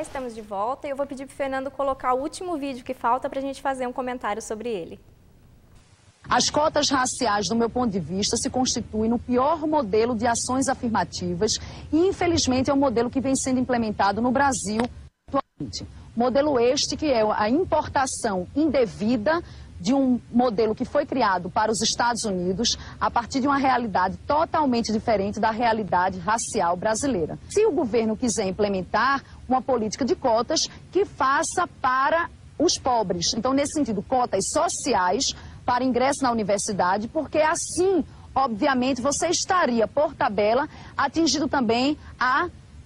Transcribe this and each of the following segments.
já estamos de volta e eu vou pedir para o Fernando colocar o último vídeo que falta para a gente fazer um comentário sobre ele. As cotas raciais, do meu ponto de vista, se constituem no pior modelo de ações afirmativas e, infelizmente, é um modelo que vem sendo implementado no Brasil atualmente. Modelo este que é a importação indevida de um modelo que foi criado para os Estados Unidos a partir de uma realidade totalmente diferente da realidade racial brasileira. Se o governo quiser implementar uma política de cotas, que faça para os pobres. Então, nesse sentido, cotas sociais para ingresso na universidade, porque assim, obviamente, você estaria, por tabela, atingindo também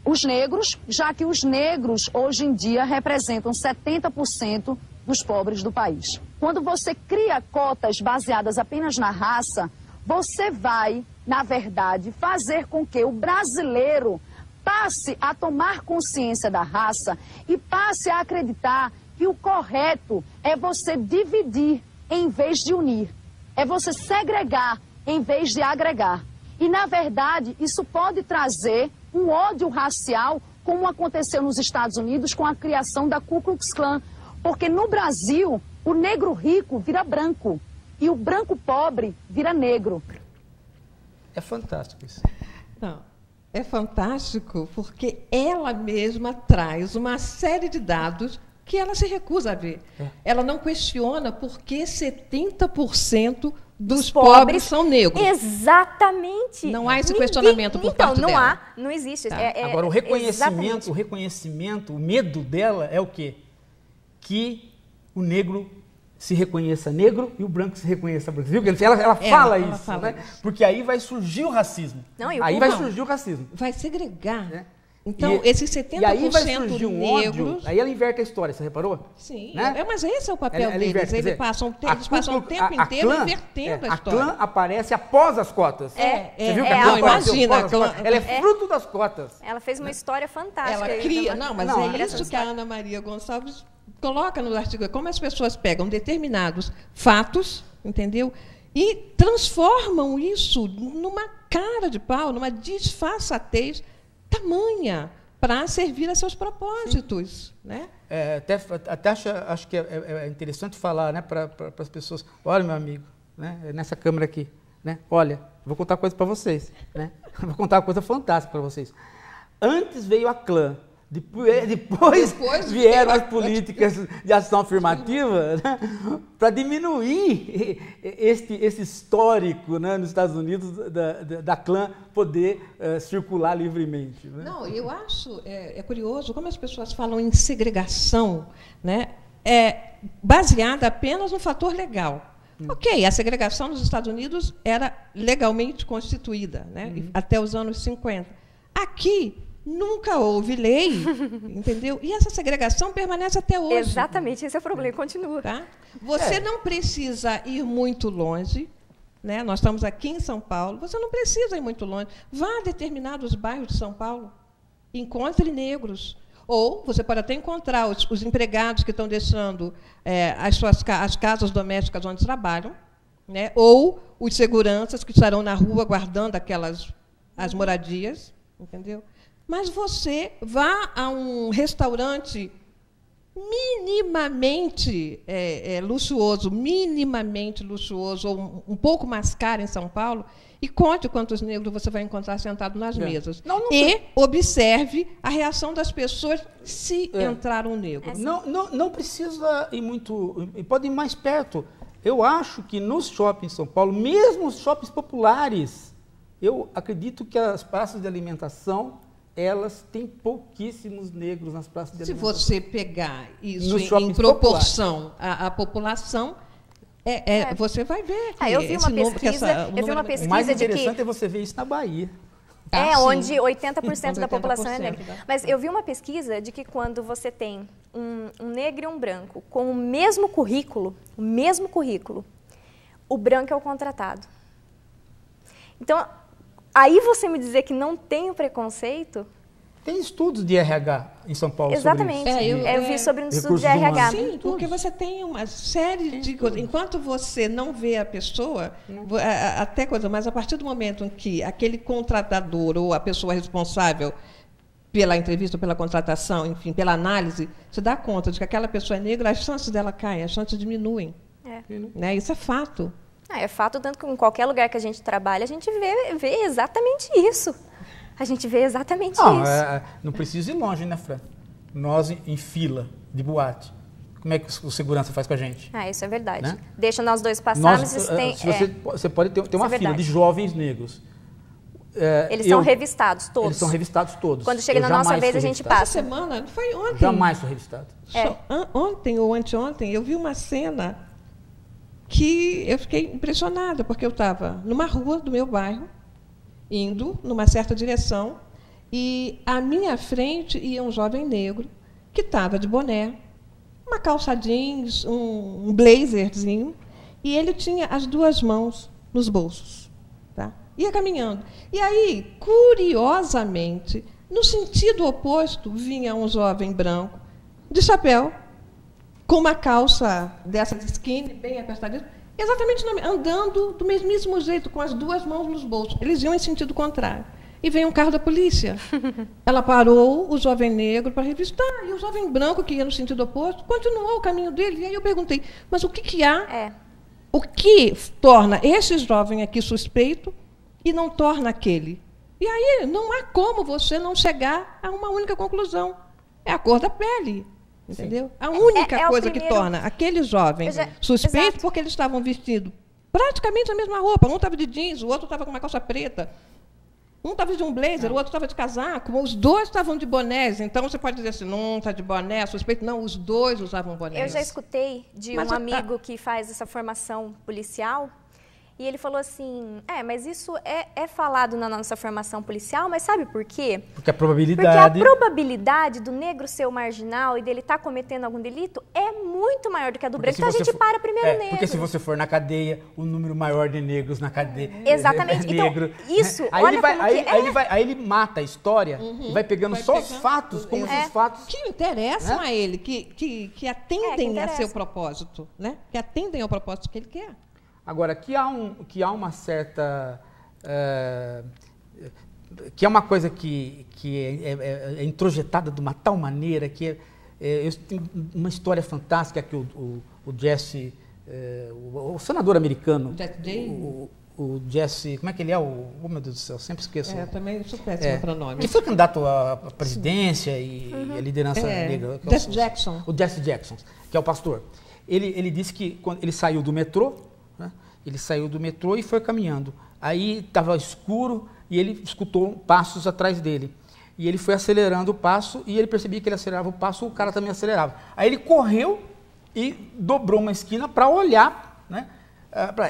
os negros, já que os negros, hoje em dia, representam 70% dos pobres do país. Quando você cria cotas baseadas apenas na raça, você vai, na verdade, fazer com que o brasileiro passe a tomar consciência da raça e passe a acreditar que o correto é você dividir em vez de unir, é você segregar em vez de agregar. E, na verdade, isso pode trazer um ódio racial, como aconteceu nos Estados Unidos com a criação da Ku Klux Klan. Porque no Brasil, o negro rico vira branco e o branco pobre vira negro. É fantástico isso. Não, é fantástico porque ela mesma traz uma série de dados que ela se recusa a ver. Ela não questiona por que 70% dos pobres são negros. Exatamente. Não há esse questionamento por parte dela. Então, não há, não existe. Tá. Agora, o reconhecimento, o medo dela é o quê? Que o negro se reconheça negro e o branco se reconheça branco. Viu? Ela fala isso, né? Porque aí vai surgir o racismo. Aí vai surgir o racismo. Vai segregar. Né? Então, esses 70% e aí vai surgir um negros... ódio, aí ela inverte a história, você reparou? Sim, né? Mas esse é o papel deles. Eles passam o tempo inteiro invertendo a história. A clã aparece após as cotas. Você viu que a clã imagina, ela é fruto das cotas. Ela fez uma história fantástica. Ela cria, é isso que a Ana Maria Gonçalves coloca no artigo, como as pessoas pegam determinados fatos, entendeu? E transformam isso numa cara de pau, numa disfarçatez tamanha para servir a seus propósitos. Né? Até acho que é interessante falar, né, para as pessoas, olha, meu amigo, né, nessa câmera aqui, né, olha, vou contar uma coisa para vocês, né, vou contar uma coisa fantástica para vocês. Antes veio a clã, depois vieram as políticas de ação afirmativa, né, para diminuir esse histórico, né, nos Estados Unidos da clã poder circular livremente. Né? Não, eu acho curioso como as pessoas falam em segregação, né, baseada apenas no fator legal. Ok, a segregação nos Estados Unidos era legalmente constituída, né, até os anos 50. Aqui nunca houve lei, entendeu? E essa segregação permanece até hoje. Exatamente, esse é o problema, continua. Tá? Você não precisa ir muito longe, né? Nós estamos aqui em São Paulo, você não precisa ir muito longe. Vá a determinados bairros de São Paulo, encontre negros. Ou você pode até encontrar os empregados que estão deixando as casas domésticas onde trabalham, né? Ou os seguranças que estarão na rua guardando as moradias, entendeu? Mas você vá a um restaurante minimamente luxuoso, ou um pouco mais caro em São Paulo, e conte quantos negros você vai encontrar sentado nas mesas. E observe a reação das pessoas se entrar um negro. Não precisa ir muito, pode ir mais perto. Eu acho que nos shoppings em São Paulo, mesmo os shoppings populares, eu acredito que as praças de alimentação elas têm pouquíssimos negros nas praças de alimentação. Se você pegar isso em proporção à população, você vai ver que eu vi uma pesquisa, o mais interessante é você ver isso na Bahia. Onde 80% da população é negra. Mas eu vi uma pesquisa de que quando você tem um negro e um branco com o mesmo currículo, o branco é o contratado. Então, aí você me dizer que não tem o preconceito... Tem estudos de RH em São Paulo. Exatamente. Sobre isso. Eu vi sobre um estudo de RH. Sim, porque você tem uma série de coisas. Enquanto você não vê a pessoa, mas a partir do momento em que aquele contratador ou a pessoa responsável pela entrevista, pela contratação, enfim, pela análise, se dá conta de que aquela pessoa é negra, as chances dela caem, as chances diminuem. Né? Isso é fato. É fato, tanto que em qualquer lugar que a gente trabalha, a gente vê exatamente isso. A gente vê exatamente isso. Não precisa ir longe, né, Fran? Nós em fila de boate. Como é que o segurança faz com a gente? Isso é verdade. Né? Deixa nós dois passarmos. Você pode ter uma fila de jovens negros. Eles são revistados todos. Eles são revistados todos. Quando chega na nossa vez, a gente passa. Essa semana, não foi ontem. Jamais sou revistado. Ontem ou anteontem, eu vi uma cena que eu fiquei impressionada, porque eu estava numa rua do meu bairro, indo numa certa direção, e à minha frente ia um jovem negro que estava de boné, uma calça jeans, um blazerzinho, e ele tinha as duas mãos nos bolsos. Tá? Ia caminhando. E aí, curiosamente, no sentido oposto, vinha um jovem branco, de chapéu, com uma calça dessa de skinny, bem apertadinha, exatamente andando do mesmíssimo jeito, com as duas mãos nos bolsos. Eles iam em sentido contrário. E veio um carro da polícia. Ela parou o jovem negro para revistar, e o jovem branco, que ia no sentido oposto, continuou o caminho dele. E aí eu perguntei, mas o que há? O que torna esse jovem aqui suspeito e não torna aquele? E aí não há como você não chegar a uma única conclusão. É a cor da pele. Entendeu? A única coisa que torna aquele jovem suspeito, porque eles estavam vestindo praticamente a mesma roupa. Um estava de jeans, o outro estava com uma calça preta. Um estava de um blazer, o outro estava de casaco. Os dois estavam de bonés. Então, você pode dizer assim, não está de boné, suspeito. Não, os dois usavam bonés. Eu já escutei de um amigo que faz essa formação policial, e ele falou assim, mas isso é falado na nossa formação policial, mas sabe por quê? Porque a probabilidade do negro ser o marginal e dele estar cometendo algum delito é muito maior do que a do branco. Então a gente para primeiro negro. Porque se você for na cadeia, o número maior de negros na cadeia exatamente. é negro. Então, isso, aí ele mata a história e vai pegando só os fatos, como se os fatos... Que interessam a ele, que atendem a seu propósito, né? Que atendem ao propósito que ele quer. Agora, que há uma certa... que é uma coisa que é introjetada de uma tal maneira que... eu tenho uma história fantástica que o Jesse... o senador americano... O Jesse... Como é que ele é? Oh, meu Deus do céu, sempre esqueço. Eu também sou péssima para nome. Que foi candidato à presidência e a liderança negra. Jesse Jackson. O Jesse Jackson, que é o pastor. Ele disse que quando ele saiu do metrô, né, ele saiu do metrô e foi caminhando. Aí estava escuro e ele escutou passos atrás dele. E ele foi acelerando o passo e ele percebia que ele acelerava o passo, o cara também acelerava. Aí ele correu e dobrou uma esquina para olhar, né?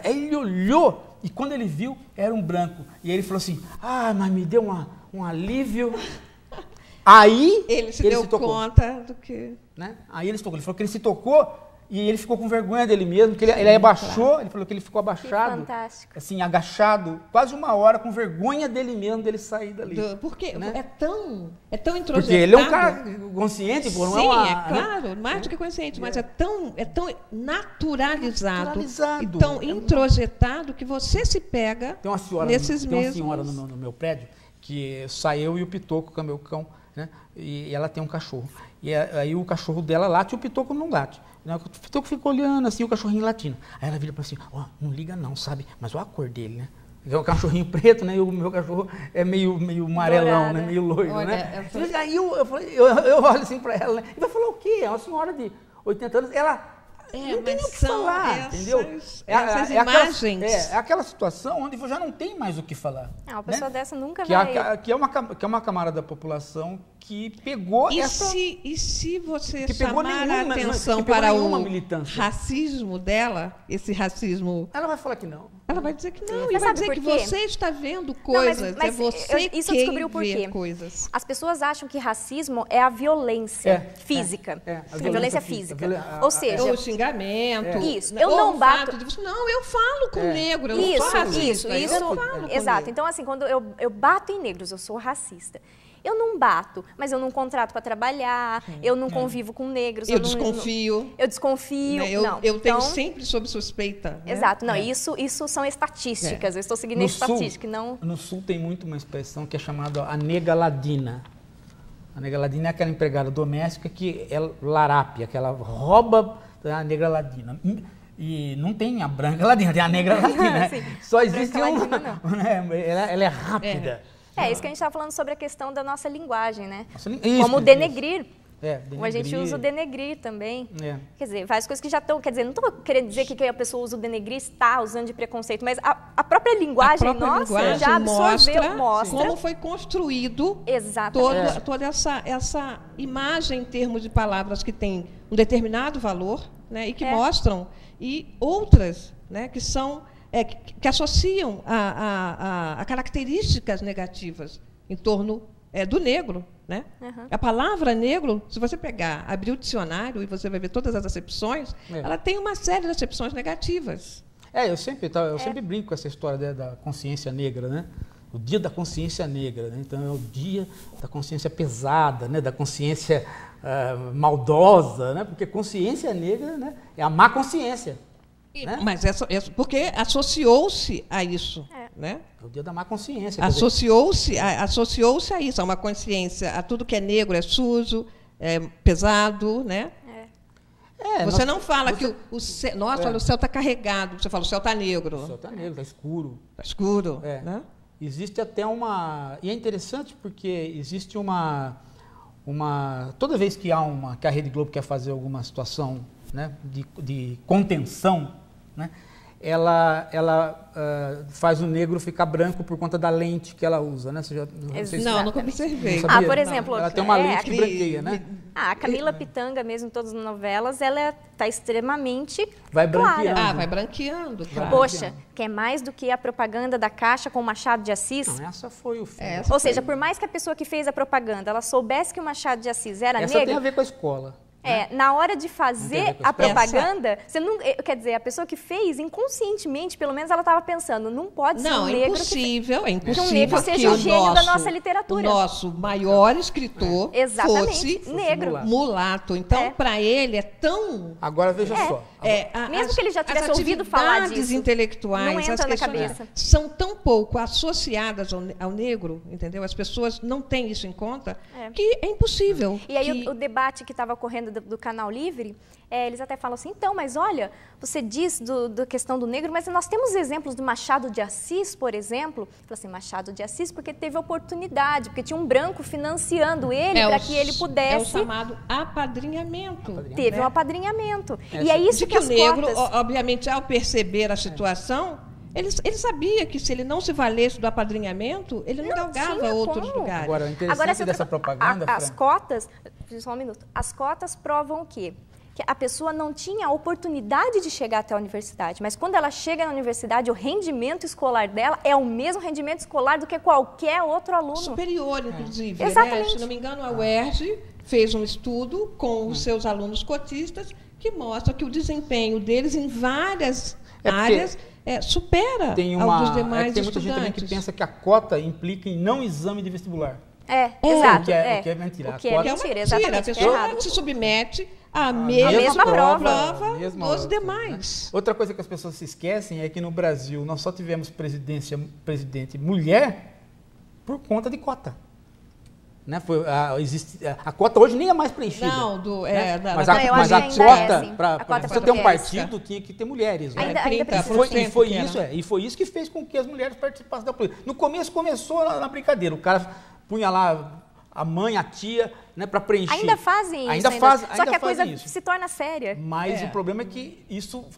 Aí ele olhou e quando ele viu, era um branco. E ele falou assim, mas me deu um alívio. Aí ele se deu conta do que... Né? Aí ele se tocou. Ele falou que ele se tocou e ele ficou com vergonha dele mesmo, que ele abaixou, ele falou que ele ficou abaixado, fantástico. Assim, agachado, quase uma hora, com vergonha dele mesmo, dele sair dali. Porque né? é tão introjetado. Porque ele é um cara consciente, sim, não é uma... é claro, né? Mais do que consciente, mas é tão naturalizado. E Então, tão introjetado que você se pega tem uma senhora, nesses tem mesmos... uma senhora no meu prédio, que saiu e o Pitoco, que é meu cão, né? E ela tem um cachorro. E aí o cachorro dela late e o Pitoco não late. O Pitoco fica olhando assim, o cachorrinho latindo. Aí ela vira para assim, não liga não, sabe? Mas olha a cor dele, né? É um cachorrinho preto, né? E o meu cachorro é meio amarelão, né? Meio loiro, né? Aí eu olho assim para ela, né? E vai falar o quê? É uma senhora de 80 anos, ela... não tem nem o que falar, entendeu? Essas imagens. É aquela situação onde já não tem mais o que falar. Uma pessoa dessa nunca vai... Que é uma camada da população que pegou essa... E se você chamar a atenção para o racismo dela, esse racismo... Ela vai falar que não. Ela vai dizer que não. E vai dizer que você está vendo coisas. Mas você isso eu descobri o porquê. Coisas. As pessoas acham que racismo é a violência física. A violência física. Ou seja... Ou o xingamento. Isso. Eu não bato... Não, eu falo com negro. Isso. Exato. Então, assim, quando eu bato em negros, eu sou racista. Eu não bato, mas eu não contrato para trabalhar, eu não convivo com negros. Eu desconfio. Eu desconfio. Eu tenho sempre sob suspeita. Né? Exato. Não, isso são estatísticas. Eu estou seguindo a estatística. Não... No Sul tem muito uma expressão que é chamada a nega ladina. A negra ladina é aquela empregada doméstica que é larápia, que ela rouba a negra ladina. E não tem a branca ladina, tem a negra ladina. Só existe uma. Ela é rápida. Isso que a gente estava falando sobre a questão da nossa linguagem, né? Isso, como denegrir. Denegrir. Como a gente usa o denegrir também. Quer dizer, várias coisas que já estão... Quer dizer, não estou querendo dizer que a pessoa usa o denegrir, está usando de preconceito, mas a própria linguagem nossa já absorveu, mostra como foi construído toda essa imagem em termos de palavras que tem um determinado valor, né, e que mostram, e outras, né, que são... que associam a características negativas em torno do negro. Né? A palavra negro, se você abrir o dicionário e você vai ver todas as acepções, ela tem uma série de acepções negativas. Eu sempre brinco com essa história da consciência negra, né? O dia da consciência negra, né? Então é o dia da consciência pesada, né? Da consciência maldosa, né? Porque consciência negra, né? É a má consciência. Né? Mas porque associou-se a isso. Né? É o dia da má consciência. Associou-se a isso, a uma consciência, a tudo que é negro é sujo, é pesado. Né? Você não fala que o céu... Nossa, olha, o céu está carregado. Você fala, o céu está negro. O céu está negro, está escuro. Está escuro. Né? Existe até uma... E é interessante porque existe uma... Toda vez que que a Rede Globo quer fazer alguma situação, né, de contenção, né, ela faz o negro ficar branco por conta da lente que ela usa, né? Você nunca observei. Por exemplo... Ela tem uma lente que branqueia, né? A Camila Pitanga, mesmo em todas as novelas, ela está extremamente vai branqueando. clara. Vai branqueando. Claro. Poxa, quer mais do que a propaganda da Caixa com o Machado de Assis? Não, essa foi o filme. Ou seja, por mais que a pessoa que fez a propaganda, ela soubesse que o Machado de Assis era negro... Essa tem a ver com a escola. Na hora de fazer a propaganda, você não, quer dizer, a pessoa que fez, inconscientemente, pelo menos ela estava pensando, não pode ser um negro é impossível que um negro seja o gênio da nossa literatura. O nosso maior escritor fosse negro. Mulato. Então, para ele é tão... Agora, veja só. Mesmo que ele já tivesse ouvido falar disso, as atividades intelectuais, não entra na cabeça. São tão pouco associadas ao negro, entendeu? As pessoas não têm isso em conta, que é impossível. E aí o debate que estava ocorrendo do Canal Livre, eles até falam assim, então, mas olha, você diz da questão do negro, mas nós temos exemplos do Machado de Assis, por exemplo. Fala assim, Machado de Assis porque teve oportunidade, porque tinha um branco financiando ele para que ele pudesse... É o chamado apadrinhamento. Teve um apadrinhamento. E é isso que o negro, obviamente, ao perceber a situação, ele sabia que se ele não se valesse do apadrinhamento, ele não galgava outros lugares. Agora, o interessante dessa propaganda... As cotas... Só um minuto. As cotas provam o quê? Que a pessoa não tinha a oportunidade de chegar até a universidade, mas quando ela chega na universidade, o rendimento escolar dela é o mesmo rendimento escolar do que qualquer outro aluno. Superior, inclusive. Exatamente. Né? Se não me engano, a UERJ fez um estudo com os seus alunos cotistas que mostra que o desempenho deles em várias áreas supera ao dos demais tem muita estudantes. gente também que pensa que a cota implica em não exame de vestibular. Exato. O que é mentira. O que é mentira, exatamente. A pessoa se submete à mesma prova dos demais. Né? Outra coisa que as pessoas se esquecem é que no Brasil nós só tivemos presidente mulher por conta de cota. Né? A cota hoje nem é mais preenchida. Mas a cota, para você ter um partido, tinha que ter mulheres. Né? E foi isso que fez com que as mulheres participassem da política. No começo começou na brincadeira. O cara punha lá a mãe, a tia, né, para preencher. Ainda fazem isso. Só que a coisa se torna séria. Mas o problema é que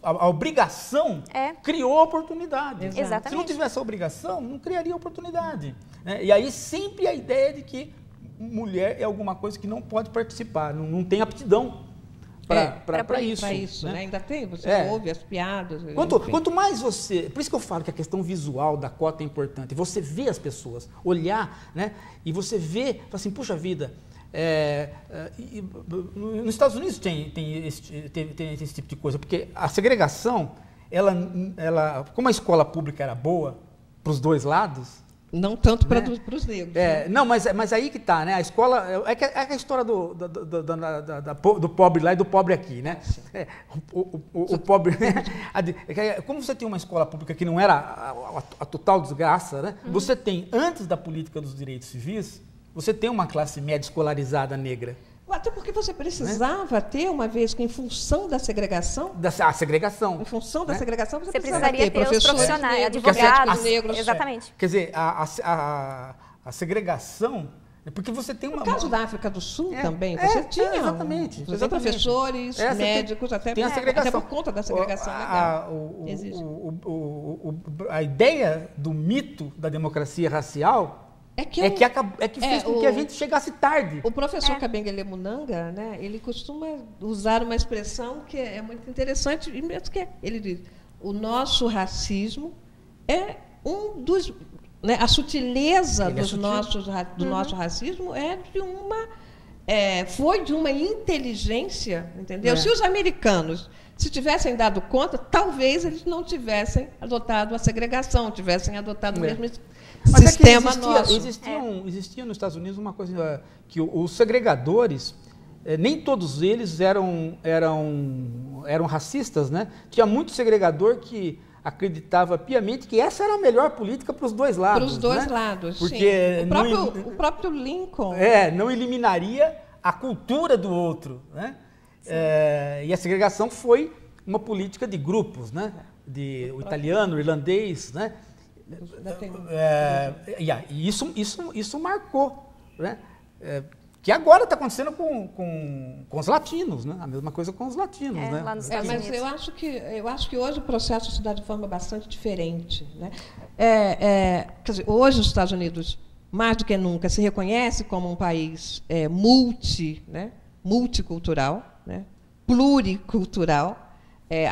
a obrigação criou a oportunidade. Exatamente. Se não tivesse a obrigação, não criaria oportunidade. Né? E aí sempre a ideia de que mulher é alguma coisa que não pode participar, não tem aptidão para isso. Para isso, né? Ainda tem, você ouve as piadas. Quanto mais você... Por isso que eu falo que a questão visual da cota é importante. Você vê as pessoas, olhar, né? E você vê, fala assim, puxa vida, nos Estados Unidos tem esse tipo de coisa, porque a segregação, como a escola pública era boa para os dois lados... Não tanto para os negros. Não, mas aí que está, né? A escola... É a história do pobre lá e do pobre aqui, né? O pobre... Como você tem uma escola pública que não era a total desgraça, né? Você tem, antes da política dos direitos civis, você tem uma classe média escolarizada negra. Até porque você precisava ter, uma vez que em função da segregação... A segregação. Em função da segregação, você precisaria ter os profissionais, negros, advogados, negros. Exatamente. Quer dizer, a segregação... Porque você tem uma... No caso da África do Sul também, você tinha... Exatamente. Você tem professores, médicos, tem a segregação. até por conta da segregação legal. A ideia do mito da democracia racial é que fez com que a gente chegasse tarde. O professor Kabengele Munanga, né, ele costuma usar uma expressão que é muito interessante, e mesmo que ele diz, o nosso racismo é um dos... Né, a sutileza do nosso racismo foi de uma inteligência, entendeu? Se os americanos se tivessem dado conta, talvez eles não tivessem adotado a segregação, tivessem adotado o mesmo sistema nosso. Existia nos Estados Unidos uma coisa que os segregadores, nem todos eles eram racistas, né? Tinha muito segregador que acreditava piamente que essa era a melhor política para os dois lados. Para os dois lados, porque sim. O próprio Lincoln... não eliminaria a cultura do outro, né? E a segregação foi uma política de grupos, né? O italiano, o irlandês, né? E isso marcou, né? Que agora está acontecendo com os latinos, né? A mesma coisa com os latinos, né? Lá nos Estados Unidos. Mas eu acho que hoje o processo se dá de forma bastante diferente, né? Quer dizer, hoje os Estados Unidos, mais do que nunca, se reconhece como um país multicultural, né? Pluricultural.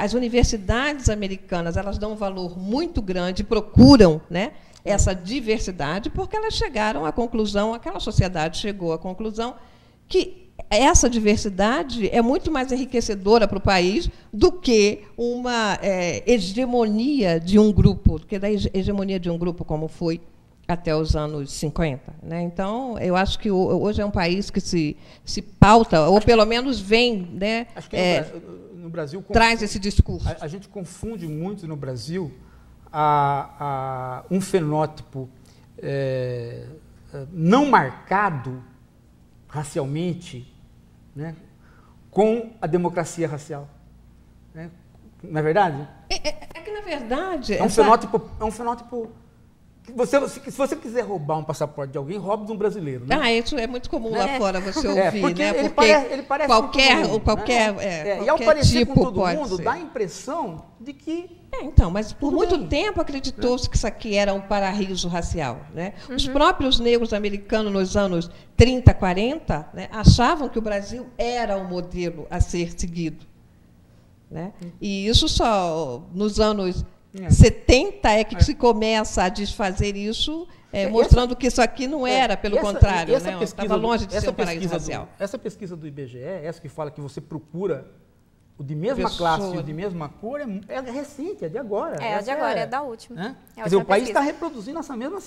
As universidades americanas, elas dão um valor muito grande, procuram, né, essa diversidade, porque elas chegaram à conclusão, aquela sociedade chegou à conclusão que essa diversidade é muito mais enriquecedora para o país do que uma hegemonia de um grupo, do que da hegemonia de um grupo como foi até os anos 50. Né? Então, eu acho que hoje é um país que se pauta, ou pelo menos vem, né, acho que no Brasil traz esse discurso. A gente confunde muito no Brasil um fenótipo não marcado racialmente, né, com a democracia racial. Né? Não é verdade? É que, na verdade... É um fenótipo que, se você quiser roubar um passaporte de alguém, roube de um brasileiro. Né? Isso é muito comum lá fora, você ouvir. Porque né? Ele parece qualquer e ao parecer tipo com todo pode mundo, ser. dá a impressão de que... Então, mas por muito tempo acreditou-se que isso aqui era um paraíso racial. Né? Os próprios negros americanos, nos anos 30, 40, né, achavam que o Brasil era um modelo a ser seguido. Né? E isso só nos anos 70 é que se começa a desfazer isso, mostrando que isso aqui não era, pelo contrário, né? Estava longe de ser um paraíso racial. Essa pesquisa do IBGE, essa que fala que você procura o de mesma classe e o de mesma cor, é recente, é de agora. É de agora, é da última. Né? Quer dizer, o país está reproduzindo essa mesma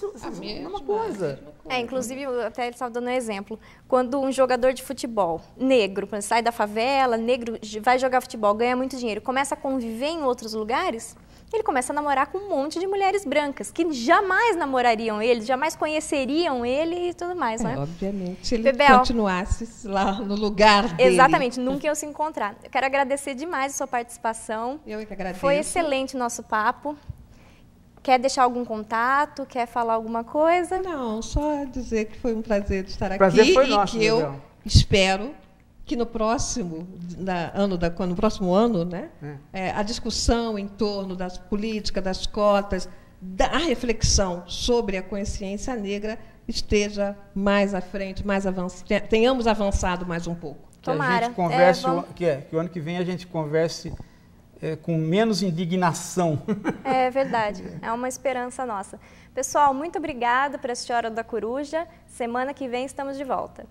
coisa. Inclusive, até ele estava dando um exemplo. Quando um jogador de futebol negro sai da favela, negro, vai jogar futebol, ganha muito dinheiro, começa a conviver em outros lugares, ele começa a namorar com um monte de mulheres brancas, que jamais namorariam ele, jamais conheceriam ele e tudo mais. Né? Obviamente, se ele continuasse lá no lugar dele. Exatamente, nunca iam se encontrar. Eu quero agradecer demais a sua participação. Eu que agradeço. Foi excelente o nosso papo. Quer deixar algum contato? Quer falar alguma coisa? Não, só dizer que foi um prazer de estar aqui. Prazer foi nosso, e que eu espero que no próximo ano, né, a discussão em torno das políticas, das cotas, da reflexão sobre a consciência negra esteja mais à frente, mais avançada, tenhamos avançado mais um pouco. Tomara. Que a gente converse, que o ano que vem a gente converse com menos indignação. É verdade, é uma esperança nossa. Pessoal, muito obrigada por assistir a Hora da Coruja. Semana que vem estamos de volta.